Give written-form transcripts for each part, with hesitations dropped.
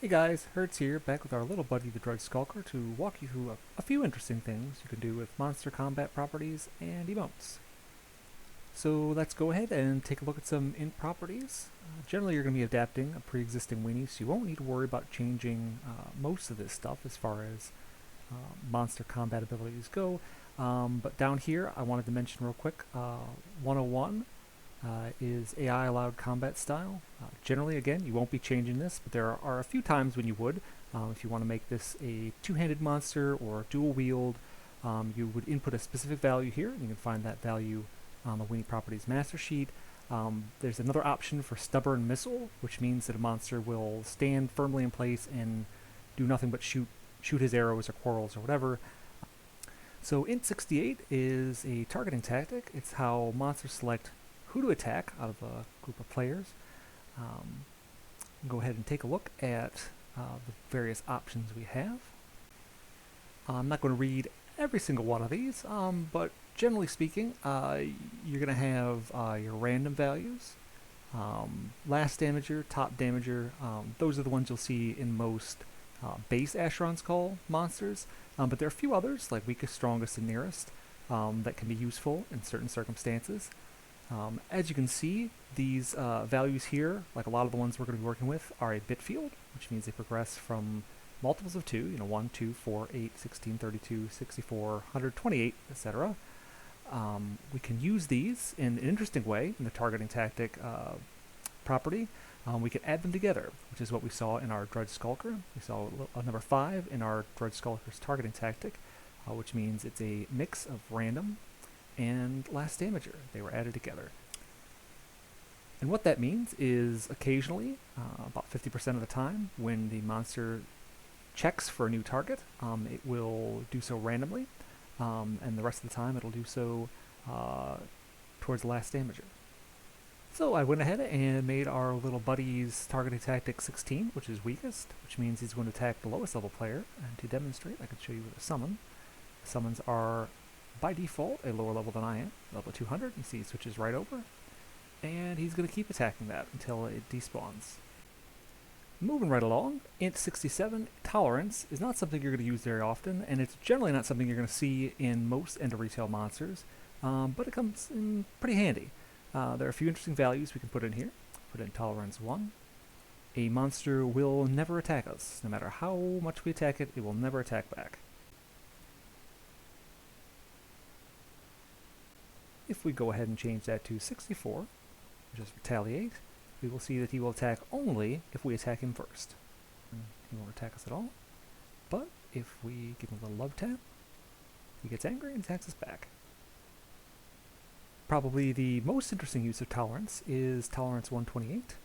Hey guys, Hertz here, back with our little buddy the Drudge Skulker to walk you through a few interesting things you can do with monster combat properties and emotes. So let's go ahead and take a look at some int properties. Generally you're going to be adapting a pre-existing weenie, so you won't need to worry about changing most of this stuff as far as monster combat abilities go. But down here I wanted to mention real quick, 101 is AI allowed combat style. Generally, again, you won't be changing this, but there are a few times when you would. If you want to make this a two-handed monster or dual wield, you would input a specific value here, and you can find that value on the Weenie Properties master sheet. There's another option for stubborn missile, which means that a monster will stand firmly in place and do nothing but shoot his arrows or quarrels or whatever. So int 68 is a targeting tactic. It's how monsters select who to attack out of a group of players. Go ahead and take a look at the various options we have. I'm not going to read every single one of these, but generally speaking, you're going to have your random values, last damager, top damager. Those are the ones you'll see in most base Asheron's Call monsters, but there are a few others, like weakest, strongest, and nearest, that can be useful in certain circumstances. As you can see, these values here, like a lot of the ones we're going to be working with, are a bit field, which means they progress from multiples of 2, 1, 2, 4, 8, 16, 32, 64, 128, etc. We can use these in an interesting way in the targeting tactic property. We can add them together, which is what we saw in our Drudge Skulker. We saw number 5 in our Drudge Skulker's targeting tactic, which means it's a mix of random and last damager. They were added together. And what that means is occasionally, about 50% of the time, when the monster checks for a new target, it will do so randomly, and the rest of the time it'll do so towards the last damager. So I went ahead and made our little buddy's targeting tactic 16, which is weakest, which means he's going to attack the lowest level player. And to demonstrate, I can show you with a summon. Summons are by default a lower level than I am, level 200. You see he switches right over, and he's going to keep attacking that until it despawns. Moving right along, int 67, tolerance, is not something you're going to use very often, and it's generally not something you're going to see in most end-of-retail monsters, but it comes in pretty handy. There are a few interesting values we can put in here. Put in tolerance 1. A monster will never attack us. No matter how much we attack it, it will never attack back. If we go ahead and change that to 64, which is retaliate, we will see that he will attack only if we attack him first. He won't attack us at all, but if we give him a little love tap, he gets angry and attacks us back. Probably the most interesting use of tolerance is tolerance 128,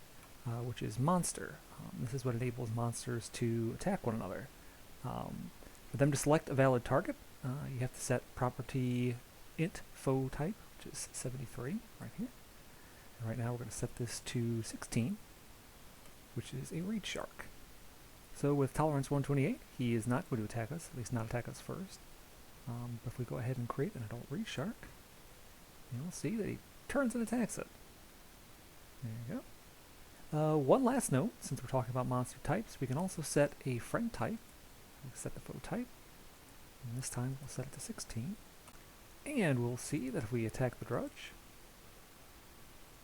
which is monster. This is what enables monsters to attack one another. For them to select a valid target, you have to set property int foe type, which is 73 right here. And right now we're going to set this to 16, which is a reed shark. So with tolerance 128, he is not going to attack us, at least not attack us first. But if we go ahead and create an adult reed shark, you'll see that he turns and attacks it. There you go. One last note, since we're talking about monster types, we can also set a friend type. We'll set the foe type, and this time we'll set it to 16. And we'll see that if we attack the Drudge,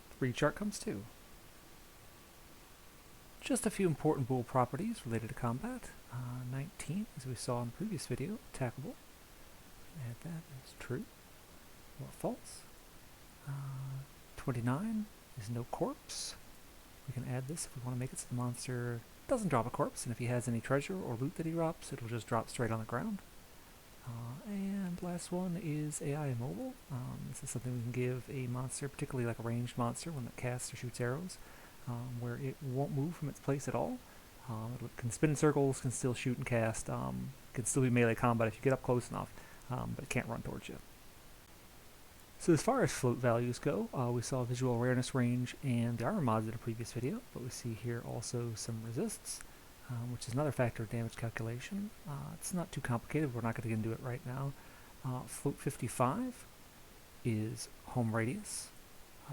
the reed shark comes too. Just a few important bool properties related to combat. 19, as we saw in the previous video, attackable. Add that as true or false. 29 is no corpse. We can add this if we want to make it so the monster doesn't drop a corpse, and if he has any treasure or loot that he drops, it'll just drop straight on the ground. And last one is AI immobile. This is something we can give a monster, particularly like a ranged monster, one that casts or shoots arrows, where it won't move from its place at all. It can spin in circles, can still shoot and cast, can still be melee combat if you get up close enough, but it can't run towards you. So as far as float values go, we saw visual awareness range and the armor mods in a previous video, but we see here also some resists, which is another factor of damage calculation. It's not too complicated, we're not going to get into it right now. Float 55 is home radius.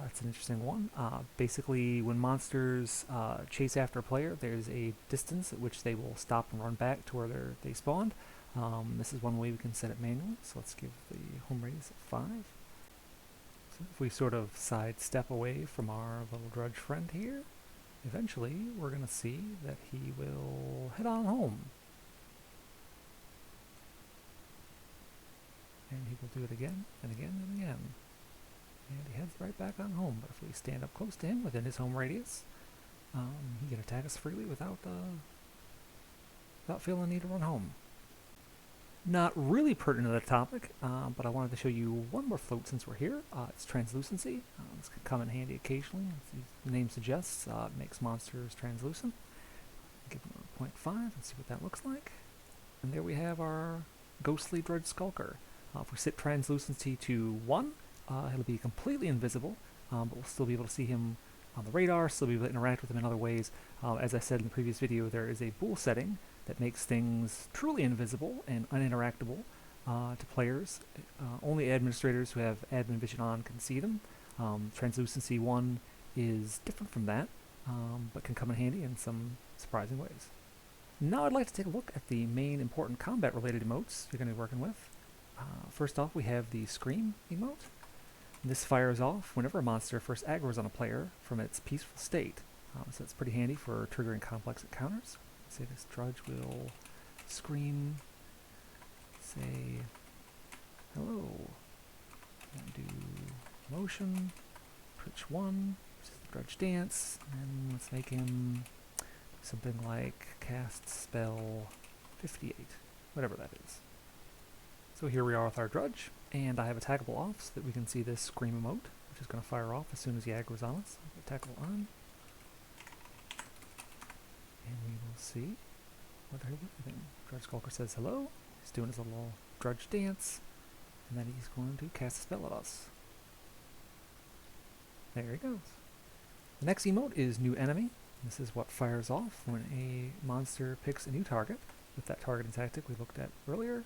That's an interesting one. Basically, when monsters chase after a player, there's a distance at which they will stop and run back to where they spawned. This is one way we can set it manually, so let's give the home radius a 5. So if we sort of sidestep away from our little drudge friend here, eventually we're going to see that he will head on home. And he will do it again and again and again. And he heads right back on home. But if we stand up close to him within his home radius, he can attack us freely without feeling the need to run home. Not really pertinent to the topic, but I wanted to show you one more float since we're here. It's translucency. This can come in handy occasionally. As the name suggests, it makes monsters translucent. Give them a 0.5 and see what that looks like. And there we have our ghostly drudge skulker. If we set translucency to 1, he'll be completely invisible, but we'll still be able to see him on the radar, still be able to interact with him in other ways. As I said in the previous video, there is a bool setting that makes things truly invisible and uninteractable to players. Only administrators who have admin vision on can see them. Translucency 1 is different from that, but can come in handy in some surprising ways. Now I'd like to take a look at the main important combat-related emotes you're going to be working with. First off, we have the Scream emote. This fires off whenever a monster first aggroes on a player from its peaceful state. So it's pretty handy for triggering complex encounters. Say this drudge will scream, say hello, and do motion, twitch 1, which is the drudge dance, and let's make him something like cast spell 58, whatever that is. So here we are with our drudge, and I have attackable off so that we can see this scream emote, which is going to fire off as soon as he aggroes on us. Attackable on. And we will see what they're doing. Drudge Skulker says hello. He's doing his little drudge dance, and then he's going to cast a spell at us. There he goes. The next emote is New Enemy. This is what fires off when a monster picks a new target with that targeting tactic we looked at earlier.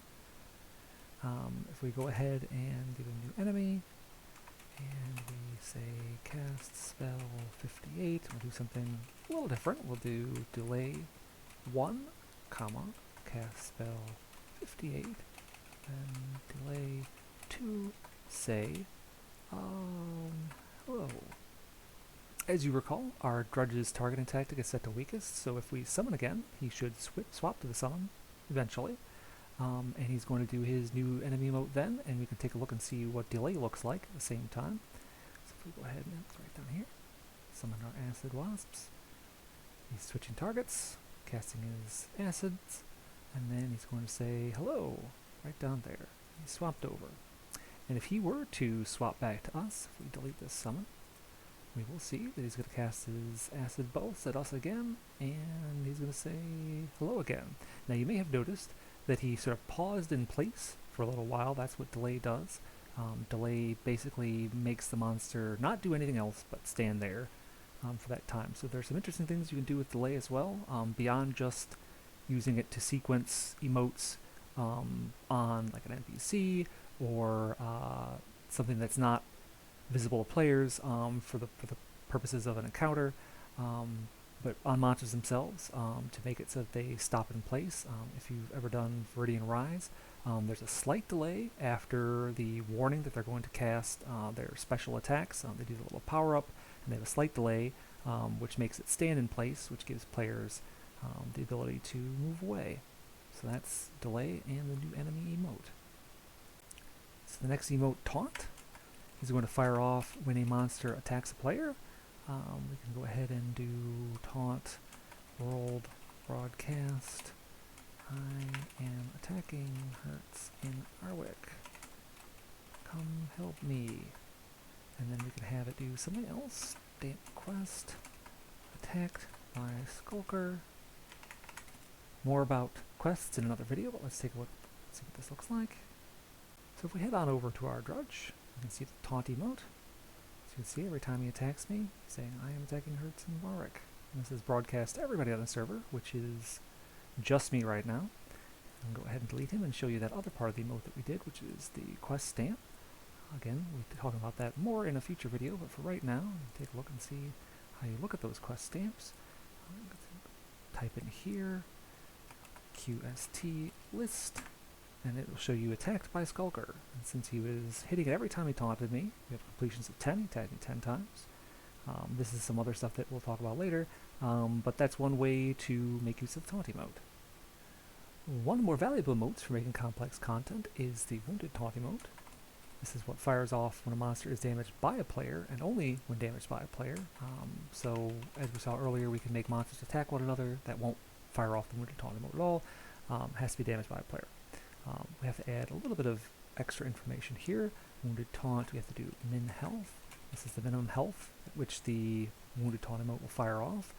If we go ahead and do a new enemy, and we say cast spell 58, we'll do something a little different. We'll do delay 1, comma, cast spell 58, then delay 2, say, hello. As you recall, our drudge's targeting tactic is set to weakest, so if we summon again, he should swap to the summon eventually. And he's going to do his new enemy emote then, and we can take a look and see what delay looks like at the same time. So if we go ahead and right down here, summon our acid wasps. He's switching targets, casting his acids, and then he's going to say hello right down there. He's swapped over. And if he were to swap back to us, if we delete this summon, we will see that he's going to cast his acid bolts at us again, and he's going to say hello again. Now you may have noticed that he sort of paused in place for a little while. That's what delay does. Delay basically makes the monster not do anything else but stand there for that time. So there's some interesting things you can do with delay as well, beyond just using it to sequence emotes on like an NPC or something that's not visible to players for the purposes of an encounter. But on monsters themselves, to make it so that they stop in place. If you've ever done Viridian Rise, there's a slight delay after the warning that they're going to cast their special attacks. They do the little power-up, and they have a slight delay, which makes it stand in place, which gives players the ability to move away. So that's delay and the new enemy emote. So the next emote, Taunt, is going to fire off when a monster attacks a player. We can go ahead and do Taunt World Broadcast. I am attacking Hertz in Arwick. Come help me. And then we can have it do something else. Stamp quest. Attacked by Skulker. More about quests in another video, but let's take a look, see what this looks like. So if we head on over to our drudge, you can see the taunt emote. As you can see, every time he attacks me, he's saying, I am attacking Hertz and Warwick. And this is broadcast to everybody on the server, which is just me right now. I'll go ahead and delete him and show you that other part of the emote that we did, which is the quest stamp. Again, we'll be talking about that more in a future video, but for right now, take a look and see how you look at those quest stamps. Type in here, QST list, and it will show you attacked by Skulker. And since he was hitting it every time he taunted me, we have completions of 10, he tagged me 10 times. This is some other stuff that we'll talk about later, but that's one way to make use of the Taunt emote. One of the more valuable emotes for making complex content is the Wounded Taunt emote. This is what fires off when a monster is damaged by a player, and only when damaged by a player. So, as we saw earlier, we can make monsters attack one another. That won't fire off the Wounded Taunt emote at all. Has to be damaged by a player. We have to add a little bit of extra information here. Wounded Taunt, we have to do min health. This is the minimum health at which the Wounded Taunt emote will fire off.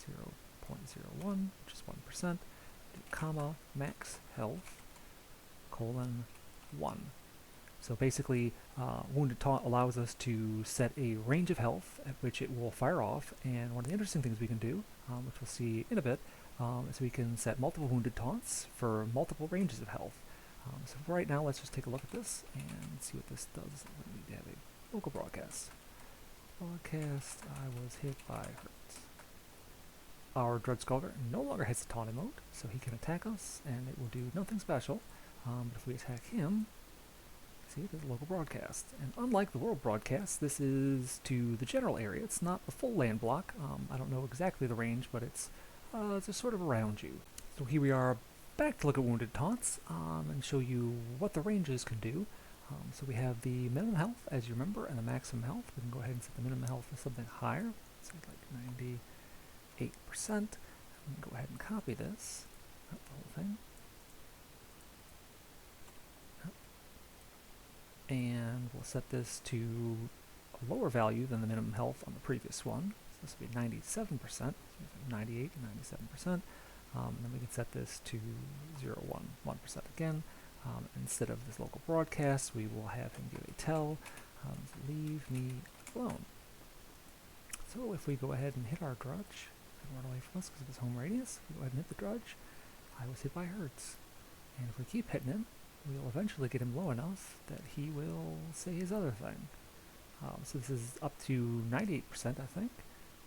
0.01, which is 1%. Comma, max health, colon, 1. So basically, Wounded Taunt allows us to set a range of health at which it will fire off, and one of the interesting things we can do, which we'll see in a bit, is we can set multiple Wounded Taunts for multiple ranges of health. So for right now, let's just take a look at this and see what this does. We need to have a local broadcast. Broadcast, I was hit by hurt. Our Dread Skulker no longer has a taunt emote, so he can attack us, and it will do nothing special. But if we attack him, see, there's a local broadcast. And unlike the world broadcast, this is to the general area. It's not the full land block. I don't know exactly the range, but it's just sort of around you. So here we are back to look at Wounded Taunts and show you what the ranges can do. So we have the minimum health, as you remember, and the maximum health. We can go ahead and set the minimum health to something higher, say like 98%. And go ahead and copy this, not the whole thing. And we'll set this to a lower value than the minimum health on the previous one. So this will be 97%, so 98 and 97%. And then we can set this to 0, 1% again. Instead of this local broadcast, we will have him give a tell, leave me alone. So if we go ahead and hit our drudge, and run away from us because of his home radius, we go ahead and hit the drudge, I was hit by hurts. And if we keep hitting him, we'll eventually get him low enough that he will say his other thing. So this is up to 98%, I think.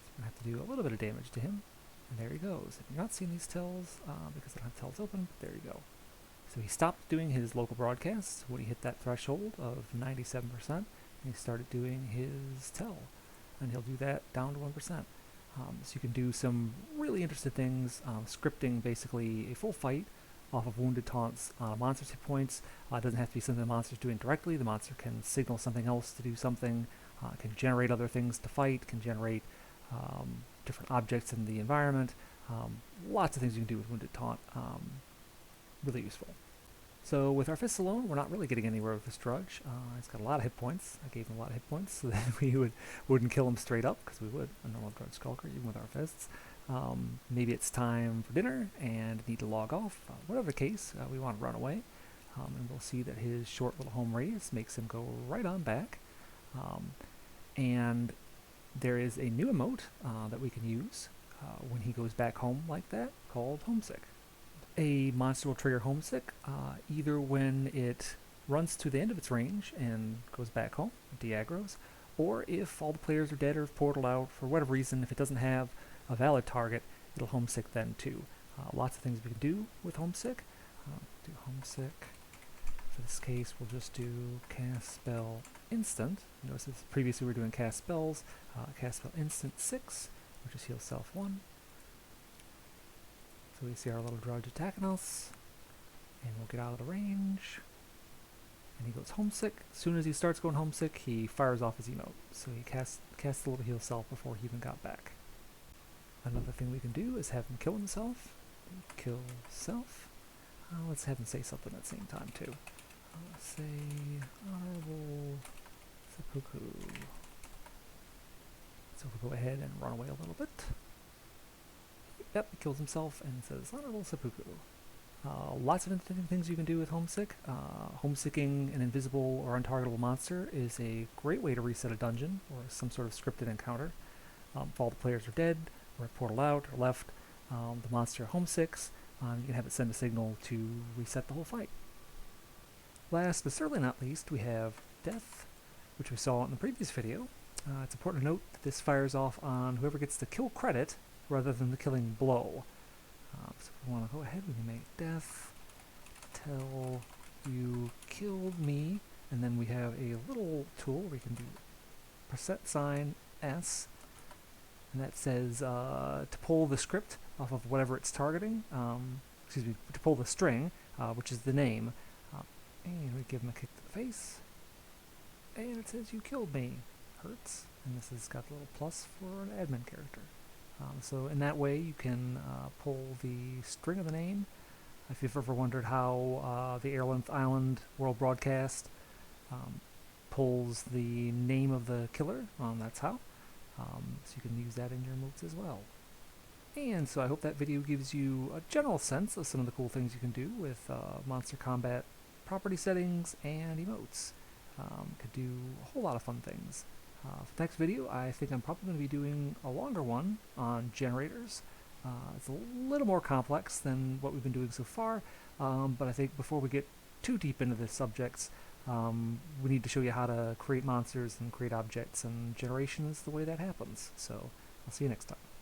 So we're going to have to do a little bit of damage to him. And there he goes. If you're not seeing these tells, because I don't have tells open, but there you go. So he stopped doing his local broadcasts when he hit that threshold of 97%, and he started doing his tell. And he'll do that down to 1%. So you can do some really interesting things, scripting basically a full fight off of Wounded Taunts monster's hit points. It doesn't have to be something the monster's doing directly. The monster can signal something else to do something, can generate other things to fight, can generate different objects in the environment. Lots of things you can do with Wounded Taunt. Really useful. So with our fists alone, we're not really getting anywhere with this drudge. He's got a lot of hit points. I gave him a lot of hit points so that we wouldn't kill him straight up, because we would, a normal Dread Skulker, even with our fists. Maybe it's time for dinner and need to log off. Whatever the case, we want to run away. And we'll see that his short little home radius makes him go right on back. And there is a new emote that we can use when he goes back home like that, called Homesick. A monster will trigger Homesick either when it runs to the end of its range and goes back home, de-aggros, or if all the players are dead or portaled out for whatever reason. If it doesn't have a valid target, it'll Homesick then too. Lots of things we can do with Homesick. Do Homesick. For this case, we'll just do cast spell instant. Notice this, previously we were doing cast spells. Cast spell instant 6, which is heal self 1. So we see our little drudge attacking us, and we'll get out of the range. And he goes Homesick. As soon as he starts going Homesick, he fires off his emote. So he casts the little heal self before he even got back. Another thing we can do is have him kill himself. Kill self. Let's have him say something at the same time too. Say honorable seppuku. So we'll go ahead and run away a little bit. Yep, he kills himself and says honorable seppuku. Lots of interesting things you can do with Homesick. Homesicking an invisible or untargetable monster is a great way to reset a dungeon or some sort of scripted encounter. If all the players are dead, or portal out, or left, the monster homesicks, you can have it send a signal to reset the whole fight. Last but certainly not least, we have death, which we saw in the previous video. It's important to note that this fires off on whoever gets the kill credit rather than the killing blow. So if we want to go ahead, we can make death tell you killed me, and then we have a little tool we can do %S, and that says to pull the script off of whatever it's targeting, excuse me, to pull the string, which is the name, and we give him a kick to the face, and it says you killed me, hurts, and this has got the little plus for an admin character. So in that way you can pull the string of the name. If you've ever wondered how the Airlength Island World Broadcast pulls the name of the killer, that's how. So you can use that in your emotes as well. And so I hope that video gives you a general sense of some of the cool things you can do with monster combat property settings and emotes. Could do a whole lot of fun things. For the next video, I think I'm probably going to be doing a longer one on generators. It's a little more complex than what we've been doing so far, but I think before we get too deep into the subjects, we need to show you how to create monsters and create objects, and generation is the way that happens. So I'll see you next time.